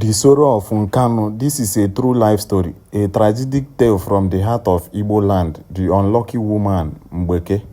The Sorrow of Nkanu. This is a true life story, a tragic tale from the heart of Igbo land, the unlucky woman, mgbeke.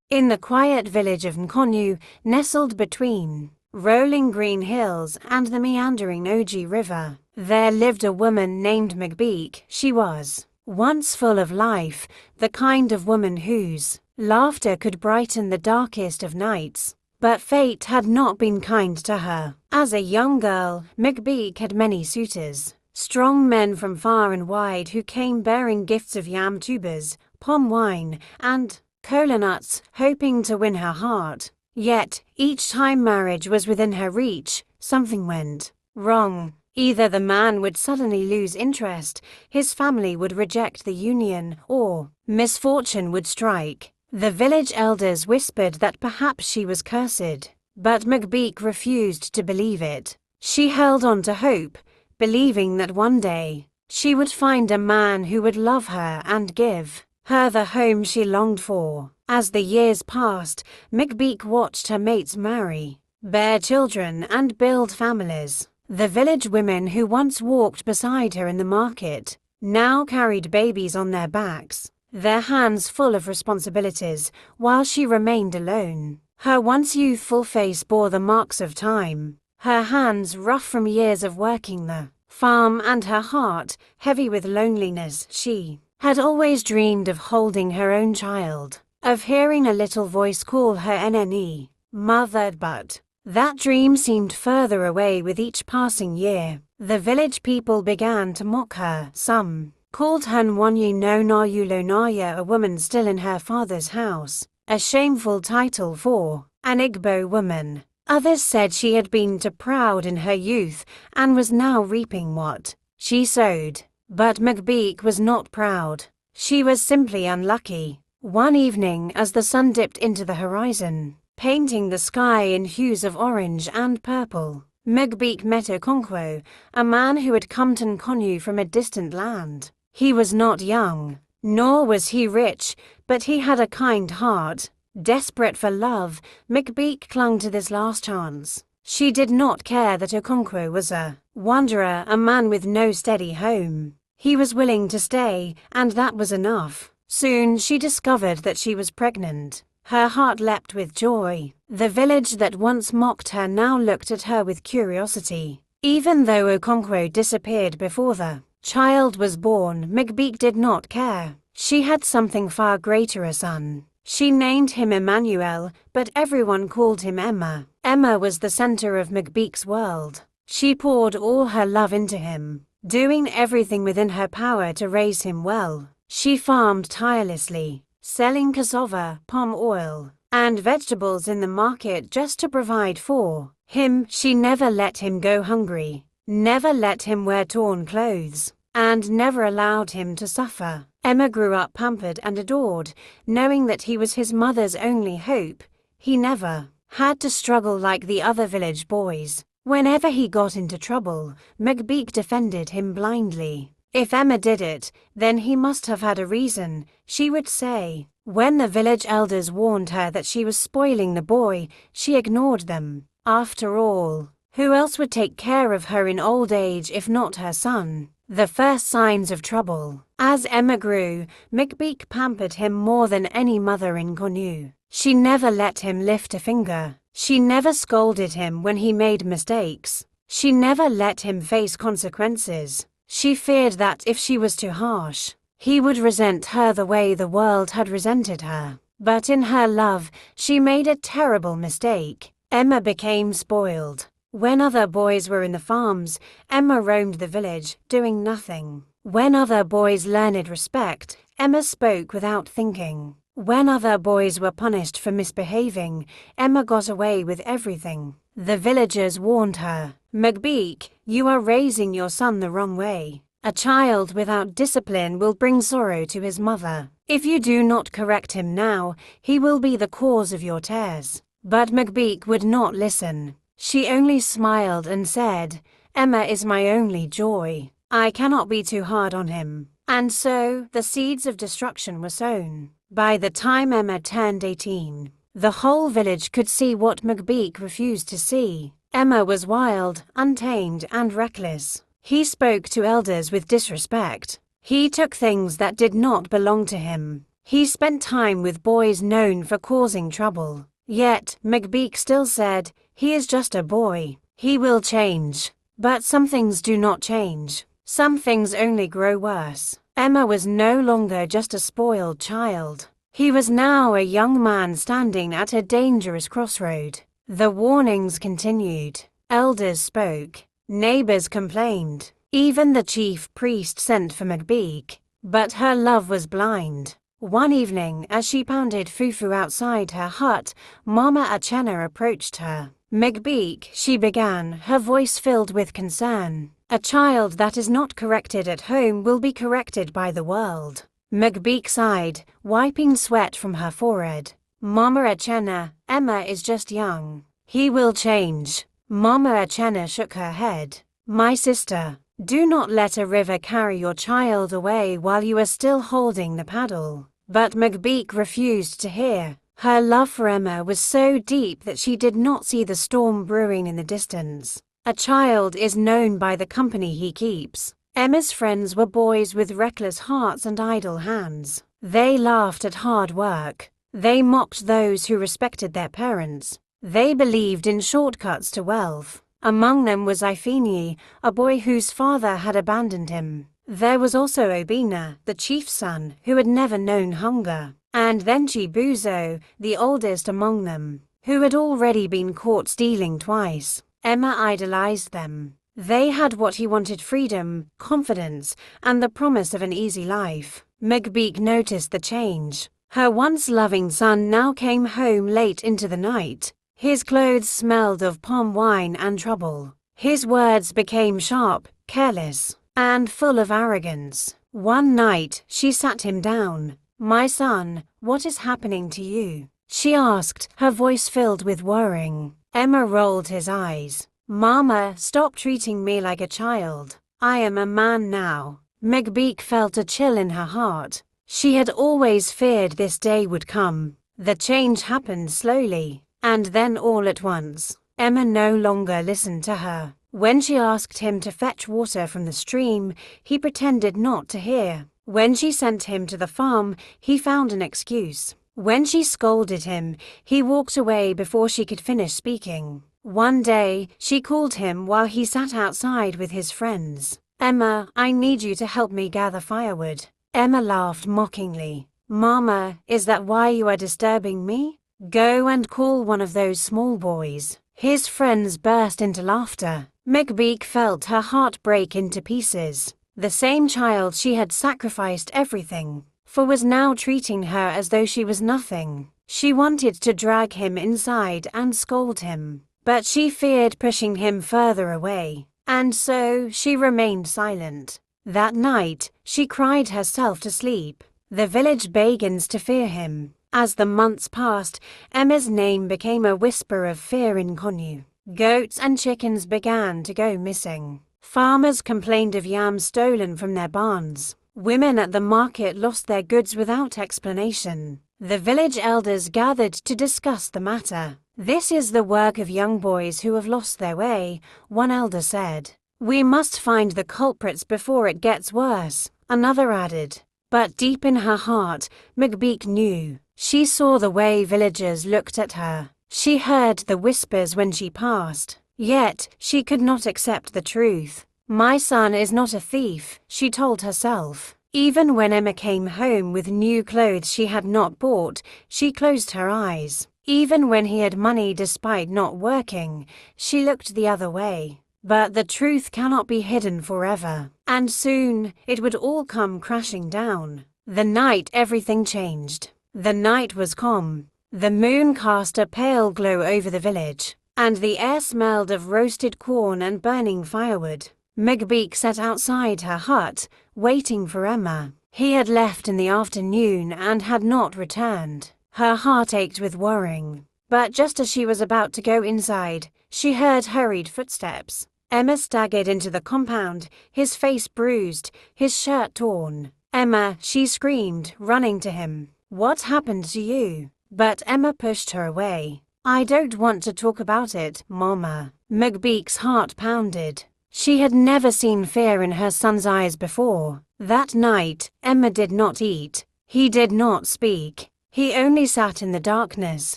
In the quiet village of Nkanu, nestled between rolling green hills and the meandering Oji River, there lived a woman named mgbeke. She was once full of life, the kind of woman whose laughter could brighten the darkest of nights. But fate had not been kind to her. As a young girl, mgbeke had many suitors, strong men from far and wide who came bearing gifts of yam tubers, palm wine, and kola nuts, hoping to win her heart. Yet, each time marriage was within her reach, something went wrong. Either the man would suddenly lose interest, his family would reject the union, or misfortune would strike. The village elders whispered that perhaps she was cursed, but mgbeke refused to believe it. She held on to hope, believing that one day she would find a man who would love her and give her the home she longed for. As the years passed, mgbeke watched her mates marry, bear children, and build families. The village women who once walked beside her in the market now carried babies on their backs, their hands full of responsibilities, while she remained alone. Her once youthful face bore the marks of time, her hands rough from years of working the farm, and her heart heavy with loneliness. She had always dreamed of holding her own child, of hearing a little voice call her nne, mother, but that dream seemed further away with each passing year. The village people began to mock her. Some called her Nwanyi no Nayulonaya, a woman still in her father's house, a shameful title for an Igbo woman. Others said she had been too proud in her youth and was now reaping what she sowed. But mgbeke was not proud. She was simply unlucky. One evening, as the sun dipped into the horizon, painting the sky in hues of orange and purple, mgbeke met Okonkwo, a man who had come to Nkanu from a distant land. He was not young, nor was he rich, but he had a kind heart. Desperate for love, mgbeke clung to this last chance. She did not care that Okonkwo was a wanderer, a man with no steady home. He was willing to stay, and that was enough. Soon she discovered that she was pregnant. Her heart leapt with joy. The village that once mocked her now looked at her with curiosity. Even though Okonkwo disappeared before the child was born, mgbeke did not care. She had something far greater, a son. She named him Emmanuel, but everyone called him Emma. Emma was the center of mgbeke's world. She poured all her love into him, doing everything within her power to raise him well. She farmed tirelessly, selling cassava, palm oil, and vegetables in the market just to provide for him. She never let him go hungry, never let him wear torn clothes, and never allowed him to suffer. Emma grew up pampered and adored, knowing that he was his mother's only hope. He never had to struggle like the other village boys. Whenever he got into trouble, mgbeke defended him blindly. If Emma did it, then he must have had a reason, she would say. When the village elders warned her that she was spoiling the boy, she ignored them. After all, who else would take care of her in old age if not her son? The first signs of trouble. As Emma grew, mgbeke pampered him more than any mother in Nkanu. She never let him lift a finger. She never scolded him when he made mistakes. She never let him face consequences. She feared that if she was too harsh, he would resent her the way the world had resented her. But in her love, she made a terrible mistake. Emma became spoiled. When other boys were in the farms, Emma roamed the village, doing nothing. When other boys learned respect, Emma spoke without thinking. When other boys were punished for misbehaving, Emma got away with everything. The villagers warned her, "Mgbeke, you are raising your son the wrong way. A child without discipline will bring sorrow to his mother. If you do not correct him now, he will be the cause of your tears." But mgbeke would not listen. She only smiled and said, "Emma is my only joy. I cannot be too hard on him." And so, the seeds of destruction were sown. By the time Emma turned 18, the whole village could see what mgbeke refused to see. Emma was wild, untamed, and reckless. He spoke to elders with disrespect. He took things that did not belong to him. He spent time with boys known for causing trouble. Yet, mgbeke still said, "He is just a boy. He will change." But some things do not change. Some things only grow worse. Emma was no longer just a spoiled child. He was now a young man standing at a dangerous crossroad. The warnings continued. Elders spoke. Neighbors complained. Even the chief priest sent for mgbeke. But her love was blind. One evening, as she pounded fufu outside her hut, Mama Achena approached her. "Mgbeke," she began, her voice filled with concern. "A child that is not corrected at home will be corrected by the world." Mgbeke sighed, wiping sweat from her forehead. "Mama Achena, Emma is just young. He will change." Mama Achena shook her head. "My sister, do not let a river carry your child away while you are still holding the paddle." But mgbeke refused to hear. Her love for Emma was so deep that she did not see the storm brewing in the distance. A child is known by the company he keeps. Emma's friends were boys with reckless hearts and idle hands. They laughed at hard work. They mocked those who respected their parents. They believed in shortcuts to wealth. Among them was Ifeanyi, a boy whose father had abandoned him. There was also Obina, the chief's son, who had never known hunger. And then Chibuzo, the oldest among them, who had already been caught stealing twice. Emma idolized them. They had what he wanted: freedom, confidence, and the promise of an easy life. Mgbeke noticed the change. Her once loving son now came home late into the night. His clothes smelled of palm wine and trouble. His words became sharp, careless, and full of arrogance. One night, she sat him down. "My son, what is happening to you?" she asked, her voice filled with worrying. Emma rolled his eyes. "Mama, stop treating me like a child. I am a man now." Mgbeke felt a chill in her heart. She had always feared this day would come. The change happened slowly, and then all at once. Emma no longer listened to her. When she asked him to fetch water from the stream, he pretended not to hear. When she sent him to the farm, he found an excuse. When she scolded him, he walked away before she could finish speaking. One day, she called him while he sat outside with his friends. "Emma, I need you to help me gather firewood." Emma laughed mockingly. "Mama, is that why you are disturbing me? Go and call one of those small boys." His friends burst into laughter. Mgbeke felt her heart break into pieces. The same child she had sacrificed everything for was now treating her as though she was nothing. She wanted to drag him inside and scold him, but she feared pushing him further away, and so she remained silent. That night, she cried herself to sleep. The village begins to fear him. As the months passed, Emma's name became a whisper of fear in Nkanu. Goats and chickens began to go missing. Farmers complained of yams stolen from their barns. Women at the market lost their goods without explanation. The village elders gathered to discuss the matter. "This is the work of young boys who have lost their way," one elder said. "We must find the culprits before it gets worse," another added. But deep in her heart, Mgbeke knew. She saw the way villagers looked at her. She heard the whispers when she passed. Yet, she could not accept the truth. "My son is not a thief," she told herself. Even when Emma came home with new clothes she had not bought, she closed her eyes. Even when he had money despite not working, she looked the other way. But the truth cannot be hidden forever, and soon it would all come crashing down. The night everything changed. The night was calm. The moon cast a pale glow over the village, and the air smelled of roasted corn and burning firewood. Mgbeke sat outside her hut, waiting for Emma. He had left in the afternoon and had not returned. Her heart ached with worrying. But just as she was about to go inside, she heard hurried footsteps. Emma staggered into the compound, his face bruised, his shirt torn. "Emma," she screamed, running to him. "What happened to you?" But Emma pushed her away. I don't want to talk about it, Mama. Mgbeke's heart pounded. She had never seen fear in her son's eyes before. That night, Emma did not eat. He did not speak. He only sat in the darkness,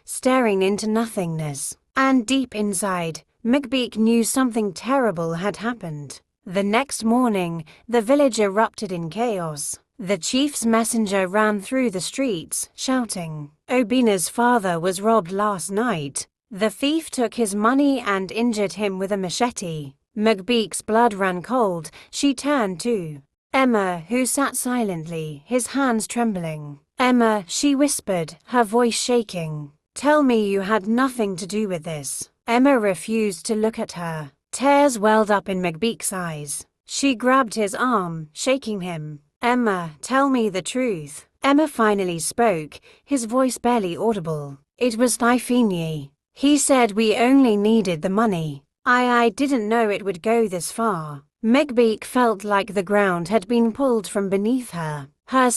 staring into nothingness. And deep inside, Mgbeke knew something terrible had happened. The next morning, the village erupted in chaos. The chief's messenger ran through the streets, shouting, "Obina's father was robbed last night. The thief took his money and injured him with a machete." Mgbeke's blood ran cold. She turned to Emma, who sat silently, his hands trembling. "Emma," she whispered, her voice shaking. "Tell me you had nothing to do with this." Emma refused to look at her. Tears welled up in Mgbeke's eyes. She grabbed his arm, shaking him. "Emma, tell me the truth." Emma finally spoke, his voice barely audible. "It was Typhini. He said we only needed the money. I didn't know it would go this far." Mgbeke felt like the ground had been pulled from beneath her. Her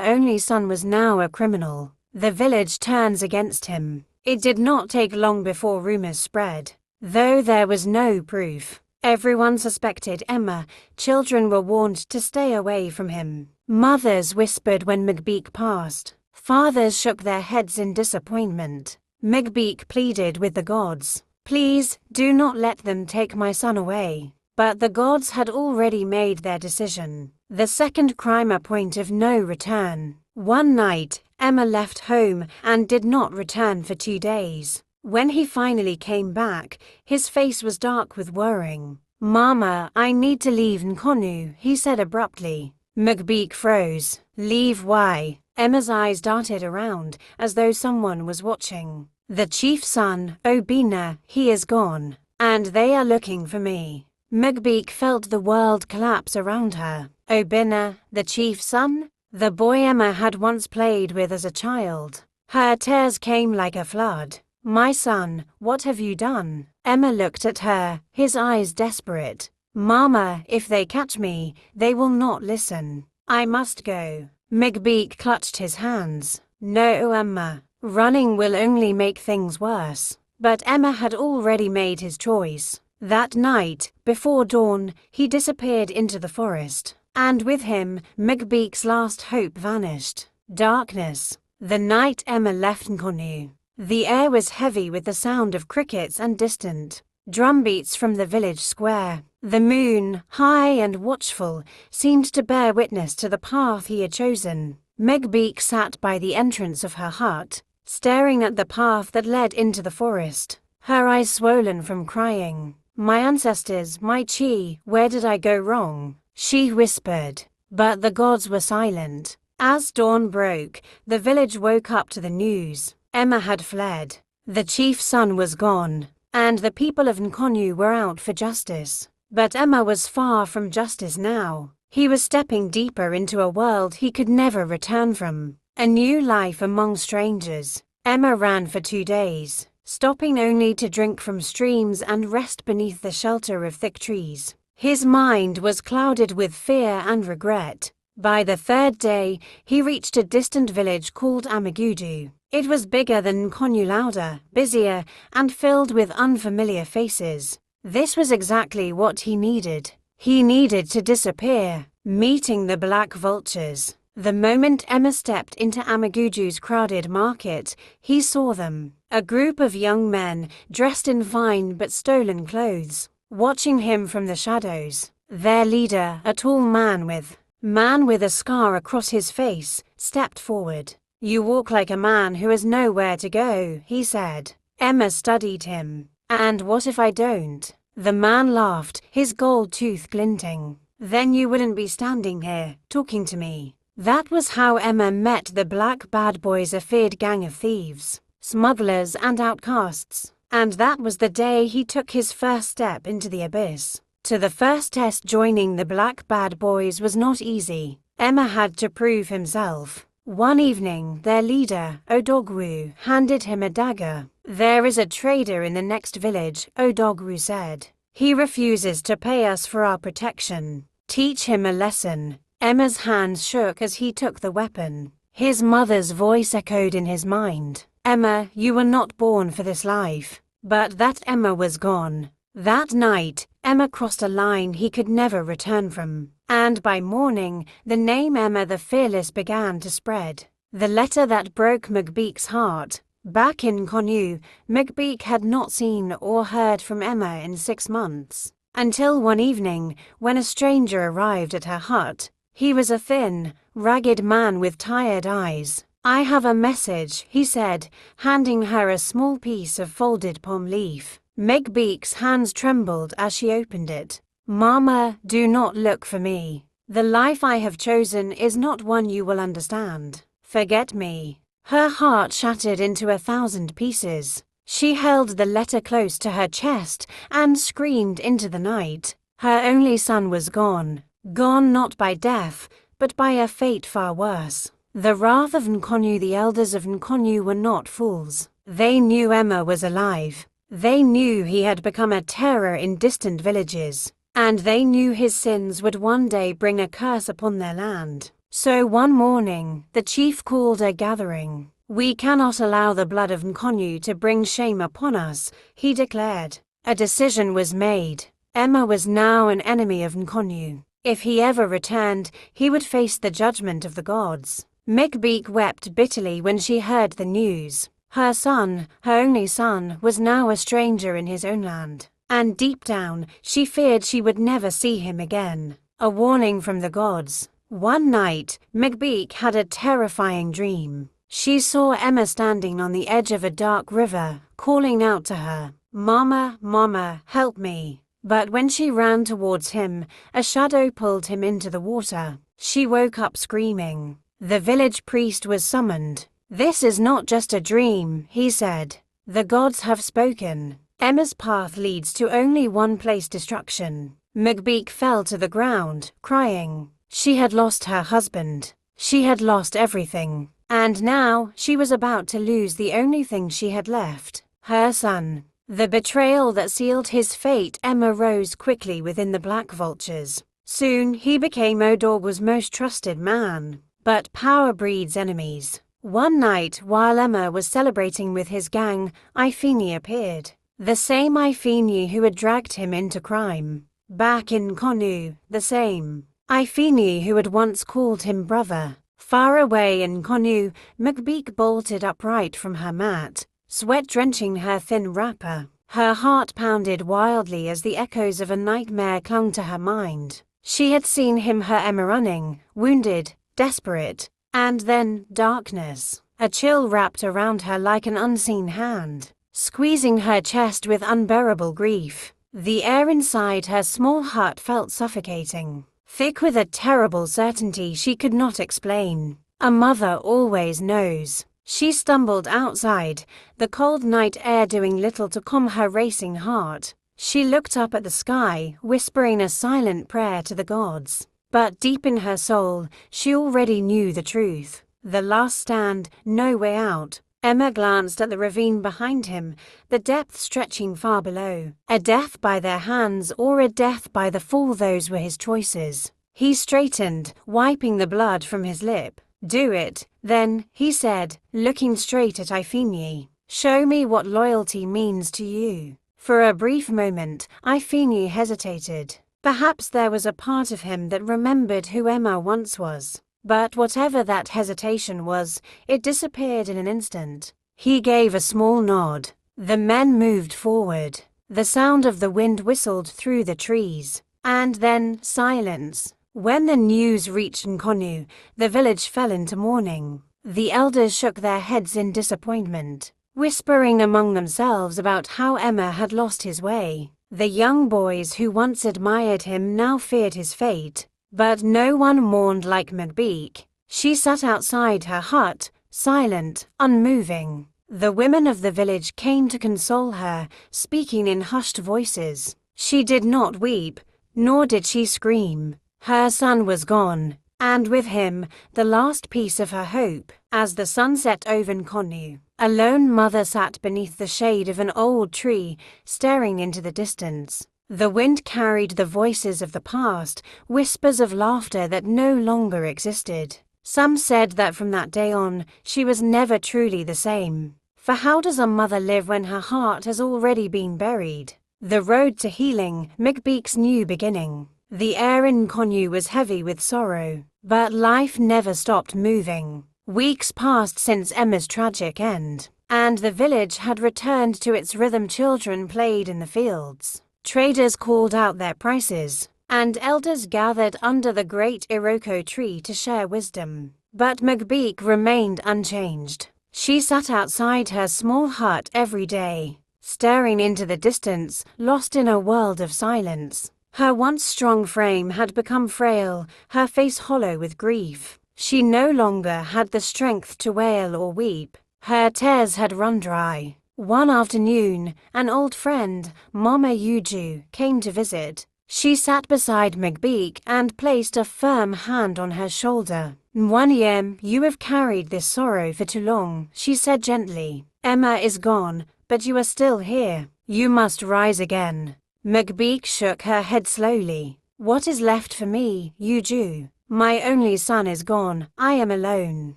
only son, was now a criminal. The village turns against him. It did not take long before rumors spread. Though there was no proof, everyone suspected Emma. Children were warned to stay away from him. Mothers whispered when Mgbeke passed. Fathers shook their heads in disappointment. Mgbeke pleaded with the gods, "Please, do not let them take my son away." But the gods had already made their decision. The second crime, a point of no return. One night, Emma left home and did not return for 2 days. When he finally came back, his face was dark with worrying. "Mama, I need to leave Nkanu," he said abruptly. Mgbeke froze. "Leave why?" Emma's eyes darted around, as though someone was watching. "The chief's son, Obina, he is gone. And they are looking for me." Mgbeke felt the world collapse around her. Obina, the chief's son? The boy Emma had once played with as a child. Her tears came like a flood. "My son, what have you done?" Emma looked at her, his eyes desperate. "Mama, if they catch me, they will not listen. I must go." Mgbeke clutched his hands. "No, Emma. Running will only make things worse." But Emma had already made his choice. That night, before dawn, he disappeared into the forest. And with him, Mgbeke's last hope vanished. Darkness. The night Emma left Nkanu. The air was heavy with the sound of crickets and distant drumbeats from the village square. The moon, high and watchful, seemed to bear witness to the path he had chosen. Mgbeke sat by the entrance of her hut, staring at the path that led into the forest, her eyes swollen from crying. "My ancestors, my chi, where did I go wrong?" she whispered. But the gods were silent. As dawn broke, the village woke up to the news. Emma had fled. The chief's son was gone, and the people of Nkanu were out for justice. But Emma was far from justice now. He was stepping deeper into a world he could never return from. A new life among strangers. Emma ran for 2 days, stopping only to drink from streams and rest beneath the shelter of thick trees. His mind was clouded with fear and regret. By the 3rd day, he reached a distant village called Amagudu. It was bigger than Nkanu, louder, busier, and filled with unfamiliar faces. This was exactly what he needed. He needed to disappear, meeting the black vultures. The moment Emma stepped into Amagudu's crowded market, he saw them. A group of young men, dressed in fine but stolen clothes, watching him from the shadows. Their leader, a tall man with a scar across his face, stepped forward. "You walk like a man who has nowhere to go," he said. Emma studied him. "And what if I don't?" The man laughed, his gold tooth glinting. "Then you wouldn't be standing here, talking to me." That was how Emma met the black bad boys, a feared gang of thieves, smugglers and outcasts. And that was the day he took his first step into the abyss. To the first test, joining the black bad boys was not easy. Emma had to prove himself. One evening, their leader, Odogwu, handed him a dagger. "There is a trader in the next village," Odogwu said. "He refuses to pay us for our protection. Teach him a lesson." Emma's hands shook as he took the weapon. His mother's voice echoed in his mind. Emma, you were not born for this life. But that Emma was gone. That night, Emma crossed a line he could never return from. And by morning, the name Emma the Fearless began to spread. The letter that broke McBeek's heart. Back in Nkanu, McBeek had not seen or heard from Emma in 6 months. Until one evening, when a stranger arrived at her hut. He was a thin, ragged man with tired eyes. "I have a message," he said, handing her a small piece of folded palm leaf. McBeek's hands trembled as she opened it. "Mama, do not look for me. The life I have chosen is not one you will understand. Forget me." Her heart shattered into 1,000 pieces. She held the letter close to her chest and screamed into the night. Her only son was gone. Gone not by death, but by a fate far worse. The wrath of Nkanu. The elders of Nkanu were not fools. They knew Emma was alive. They knew he had become a terror in distant villages. And they knew his sins would one day bring a curse upon their land. So one morning, the chief called a gathering. "We cannot allow the blood of Nkanu to bring shame upon us," he declared. A decision was made. Emma was now an enemy of Nkanu. If he ever returned, he would face the judgment of the gods. McBeek wept bitterly when she heard the news. Her son, her only son, was now a stranger in his own land. And deep down, she feared she would never see him again. A warning from the gods. One night, McBeek had a terrifying dream. She saw Emma standing on the edge of a dark river, calling out to her, "Mama, Mama, help me." But when she ran towards him, a shadow pulled him into the water. She woke up screaming. The village priest was summoned. "This is not just a dream," he said. "The gods have spoken. Emma's path leads to only one place: destruction." McBeek fell to the ground, crying. She had lost her husband. She had lost everything. And now she was about to lose the only thing she had left: her son. The betrayal that sealed his fate. Emma rose quickly within the Black Vultures. Soon he became Odogwa's most trusted man. But power breeds enemies. One night, while Emma was celebrating with his gang, Ifeni appeared. The same Ifeni who had dragged him into crime. Back in Nkanu, the same Ifeni who had once called him brother. Far away in Nkanu, McBeek bolted upright from her mat, sweat drenching her thin wrapper. Her heart pounded wildly as the echoes of a nightmare clung to her mind. She had seen him, her Emma, running, wounded, desperate, and then darkness. A chill wrapped around her like an unseen hand, squeezing her chest with unbearable grief. The air inside her small hut felt suffocating, thick with a terrible certainty she could not explain. A mother always knows. She stumbled outside, the cold night air doing little to calm her racing heart. She looked up at the sky, whispering a silent prayer to the gods. But deep in her soul, she already knew the truth. The last stand, no way out. Emma glanced at the ravine behind him, the depth stretching far below. A death by their hands or a death by the fall, those were his choices. He straightened, wiping the blood from his lip. "Do it, then," he said, looking straight at Ifeni. "Show me what loyalty means to you." For a brief moment, Ifeni hesitated. Perhaps there was a part of him that remembered who Emma once was. But whatever that hesitation was, it disappeared in an instant. He gave a small nod. The men moved forward. The sound of the wind whistled through the trees. And then silence. When the news reached Nkanu, the village fell into mourning. The elders shook their heads in disappointment, whispering among themselves about how Emma had lost his way. The young boys who once admired him now feared his fate. But no one mourned like McBeek. She sat outside her hut, silent, unmoving. The women of the village came to console her, speaking in hushed voices. She did not weep, nor did she scream. Her son was gone, and with him, the last piece of her hope. As the sun set over Nkanu, a lone mother sat beneath the shade of an old tree, staring into the distance. The wind carried the voices of the past, whispers of laughter that no longer existed. Some said that from that day on, she was never truly the same. For how does a mother live when her heart has already been buried? The road to healing, Mgbek's new beginning. The air in Nkanu was heavy with sorrow, but life never stopped moving. Weeks passed since Emma's tragic end, and the village had returned to its rhythm. Children played in the fields. Traders called out their prices, and elders gathered under the great Iroko tree to share wisdom. But Mgbeke remained unchanged. She sat outside her small hut every day, staring into the distance, lost in a world of silence. Her once strong frame had become frail, her face hollow with grief. She no longer had the strength to wail or weep. Her tears had run dry. One afternoon, an old friend, Mama Yuju, came to visit. She sat beside Mgbeke and placed a firm hand on her shoulder. "Nwanyem, you have carried this sorrow for too long," she said gently. "Emma is gone, but you are still here. You must rise again." Mgbeke shook her head slowly. "What is left for me, Yuju? My only son is gone. I am alone."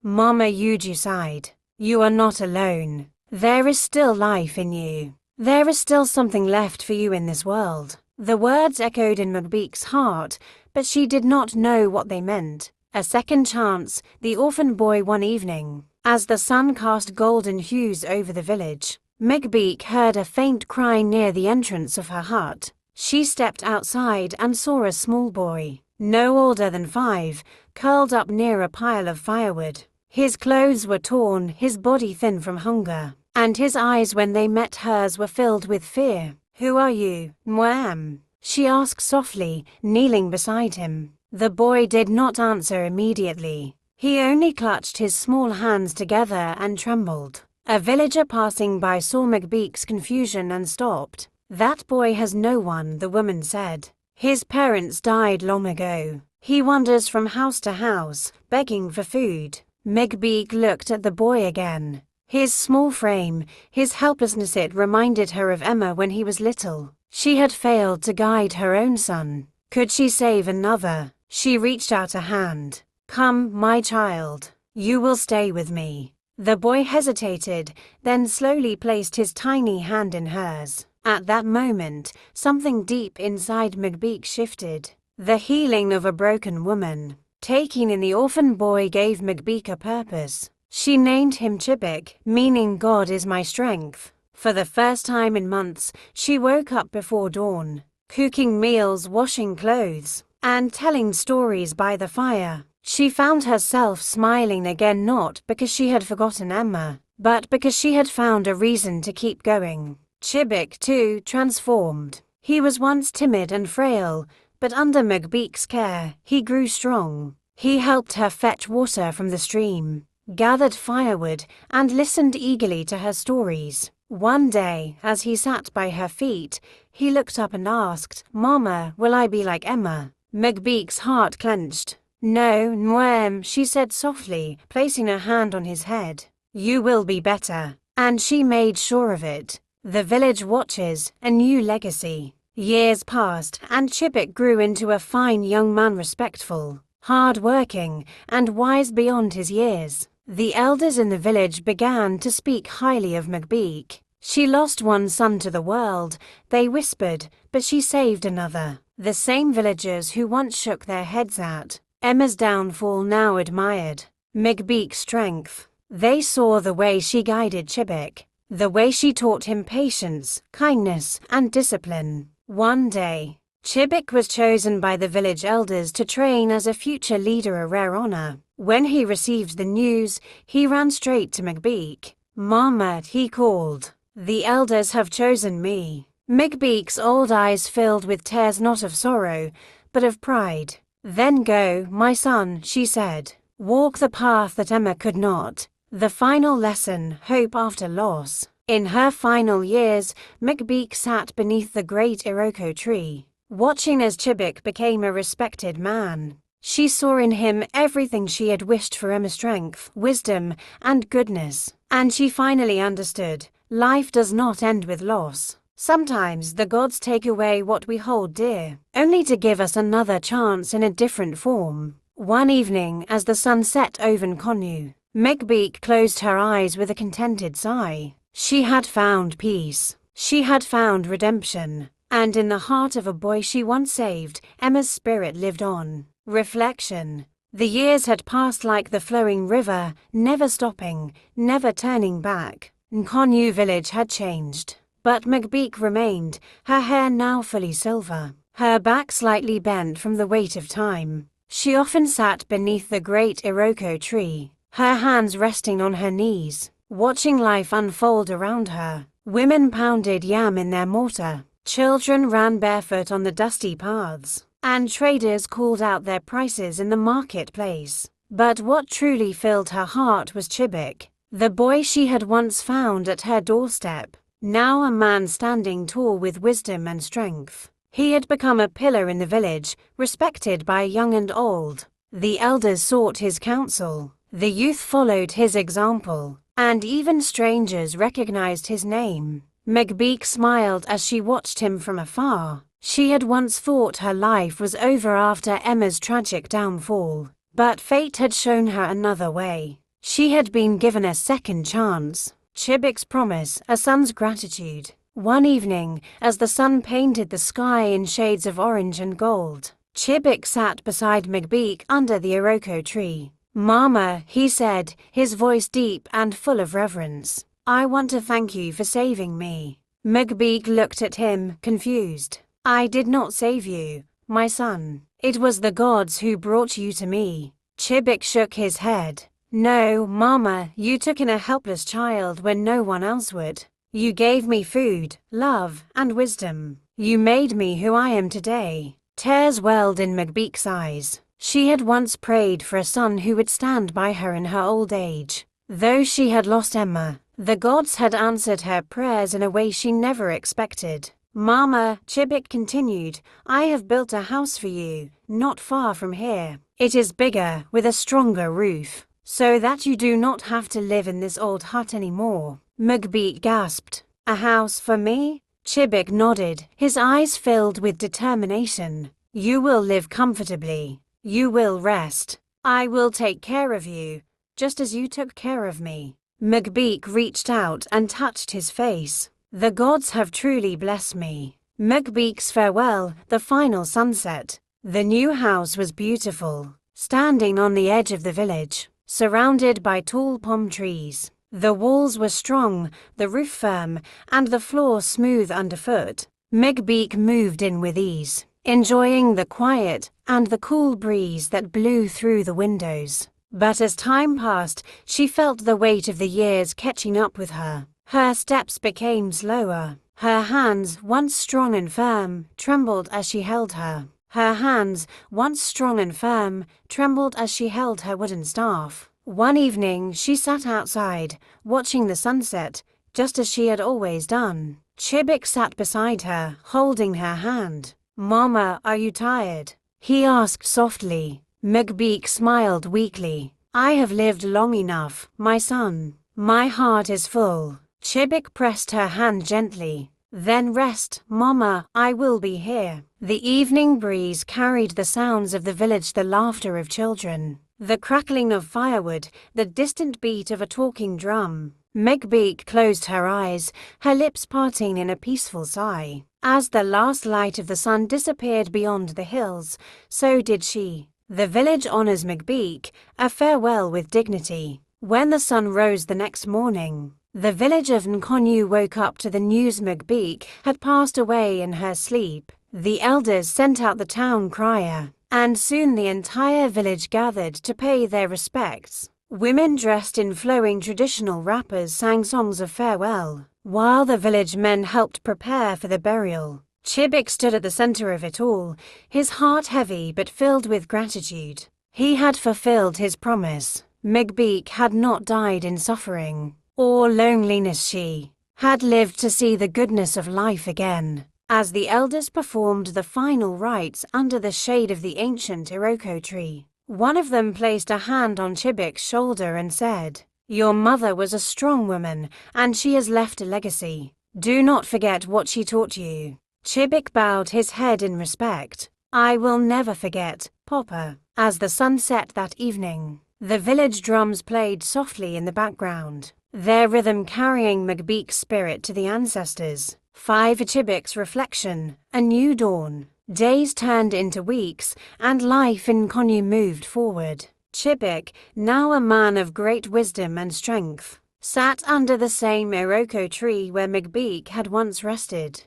Mama Yuju sighed. "You are not alone. There is still life in you. There is still something left for you in this world." The words echoed in Mgbek's heart, but she did not know what they meant. A second chance, the orphan boy. One evening, as the sun cast golden hues over the village, Mgbeke heard a faint cry near the entrance of her hut. She stepped outside and saw a small boy, no older than 5, curled up near a pile of firewood. His clothes were torn, his body thin from hunger, and his eyes, when they met hers, were filled with fear. "Who are you, Mwam?" she asked softly, kneeling beside him. The boy did not answer immediately. He only clutched his small hands together and trembled. A villager passing by saw Mgbek's confusion and stopped. "That boy has no one," the woman said. "His parents died long ago. He wanders from house to house, begging for food." Mgbeke looked at the boy again. His small frame, his helplessness, it reminded her of Emma when he was little. She had failed to guide her own son. Could she save another? She reached out a hand. "Come, my child. You will stay with me." The boy hesitated, then slowly placed his tiny hand in hers. At that moment, something deep inside Mgbeke shifted. The healing of a broken woman. Taking in the orphan boy gave Mgbeke a purpose. She named him Chibik, meaning God is my strength. For the first time in months, she woke up before dawn, cooking meals, washing clothes, and telling stories by the fire. She found herself smiling again, not because she had forgotten Emma, but because she had found a reason to keep going. Chibik, too, transformed. He was once timid and frail, but under Mgbek's care, he grew strong. He helped her fetch water from the stream, gathered firewood, and listened eagerly to her stories. One day, as he sat by her feet, he looked up and asked, "Mama, will I be like Emma?" Mgbek's heart clenched. "No, Nwem," she said softly, placing her hand on his head. "You will be better." And she made sure of it. The village watches, a new legacy. Years passed, and Chibik grew into a fine young man, respectful, hard-working, and wise beyond his years. The elders in the village began to speak highly of Mgbeke. She lost one son to the world, they whispered, but she saved another. The same villagers who once shook their heads at Emma's downfall now admired Mgbek's strength. They saw the way she guided Chibik, the way she taught him patience, kindness, and discipline. One day, Chibik was chosen by the village elders to train as a future leader, a rare honor. When he received the news, he ran straight to Mgbeke. "Mama," he called, "the elders have chosen me." Mgbek's old eyes filled with tears, not of sorrow, but of pride. "Then go, my son," she said. "Walk the path that Emma could not." The final lesson, hope after loss. In her final years, Mgbeke sat beneath the great Iroko tree, watching as Chibik became a respected man. She saw in him everything she had wished for: Emma's strength, wisdom, and goodness. And she finally understood, life does not end with loss. Sometimes the gods take away what we hold dear, only to give us another chance in a different form. One evening, as the sun set over Nkanu, Mgbeke closed her eyes with a contented sigh. She had found peace. She had found redemption. And in the heart of a boy she once saved, Emma's spirit lived on. Reflection. The years had passed like the flowing river, never stopping, never turning back. Nkanu village had changed. But Mgbeke remained, her hair now fully silver, her back slightly bent from the weight of time. She often sat beneath the great Iroko tree, her hands resting on her knees, watching life unfold around her. Women pounded yam in their mortar. Children ran barefoot on the dusty paths, and traders called out their prices in the marketplace. But what truly filled her heart was Chibik, the boy she had once found at her doorstep, now a man standing tall with wisdom and strength. He had become a pillar in the village, respected by young and old. The elders sought his counsel, the youth followed his example, and even strangers recognized his name. Mgbeke smiled as she watched him from afar. She had once thought her life was over after Emma's tragic downfall, but fate had shown her another way. She had been given a second chance. Chibik's promise, a son's gratitude. One evening, as the sun painted the sky in shades of orange and gold, Chibik sat beside Mgbeke under the Iroko tree. "Mama," he said, his voice deep and full of reverence, "I want to thank you for saving me." Mgbeke looked at him, confused. "I did not save you, my son. It was the gods who brought you to me." Chibik shook his head. "No, Mama, you took in a helpless child when no one else would. You gave me food, love, and wisdom. You made me who I am today." Tears welled in Mgbeke's eyes. She had once prayed for a son who would stand by her in her old age. Though she had lost Emma, the gods had answered her prayers in a way she never expected. "Mama," Chibik continued, "I have built a house for you, not far from here. It is bigger, with a stronger roof, so that you do not have to live in this old hut anymore." Mgbeke gasped. "A house for me?" Chibik nodded, his eyes filled with determination. "You will live comfortably. You will rest. I will take care of you, just as you took care of me." Mgbeke reached out and touched his face. "The gods have truly blessed me." Mgbeke's farewell, the final sunset. The new house was beautiful, standing on the edge of the village, surrounded by tall palm trees. The walls were strong, the roof firm, and the floor smooth underfoot. Mgbeke moved in with ease, enjoying the quiet and the cool breeze that blew through the windows. But as time passed, she felt the weight of the years catching up with her. Her steps became slower. Her hands, once strong and firm, trembled as she held her. Her hands, once strong and firm, trembled as she held her wooden staff. One evening, she sat outside, watching the sunset, just as she had always done. Chibik sat beside her, holding her hand. "Mama, are you tired?" he asked softly. Mgbeke smiled weakly. "I have lived long enough, my son. My heart is full." Chibik pressed her hand gently. "Then rest, Mama, I will be here." The evening breeze carried the sounds of the village, the laughter of children, the crackling of firewood, the distant beat of a talking drum. Mgbeke closed her eyes, her lips parting in a peaceful sigh. As the last light of the sun disappeared beyond the hills, so did she. The village honors Mgbeke, a farewell with dignity. When the sun rose the next morning, the village of Nkanu woke up to the news Mgbeke had passed away in her sleep. The elders sent out the town crier, and soon the entire village gathered to pay their respects. Women dressed in flowing traditional wrappers sang songs of farewell, while the village men helped prepare for the burial. Chibik stood at the center of it all, his heart heavy but filled with gratitude. He had fulfilled his promise. Mgbeke had not died in suffering or loneliness. She had lived to see the goodness of life again. As the elders performed the final rites under the shade of the ancient Iroko tree, one of them placed a hand on Chibik's shoulder and said, "Your mother was a strong woman, and she has left a legacy. Do not forget what she taught you." Chibik bowed his head in respect. "I will never forget, Papa." As the sun set that evening, The village drums played softly in the background, their rhythm carrying Mgbeke's spirit to the ancestors. 5 Chibik's reflection, a new dawn. Days turned into weeks, and life in Nkanu moved forward. Chibik, now a man of great wisdom and strength, sat under the same Iroko tree where Mgbeke had once rested.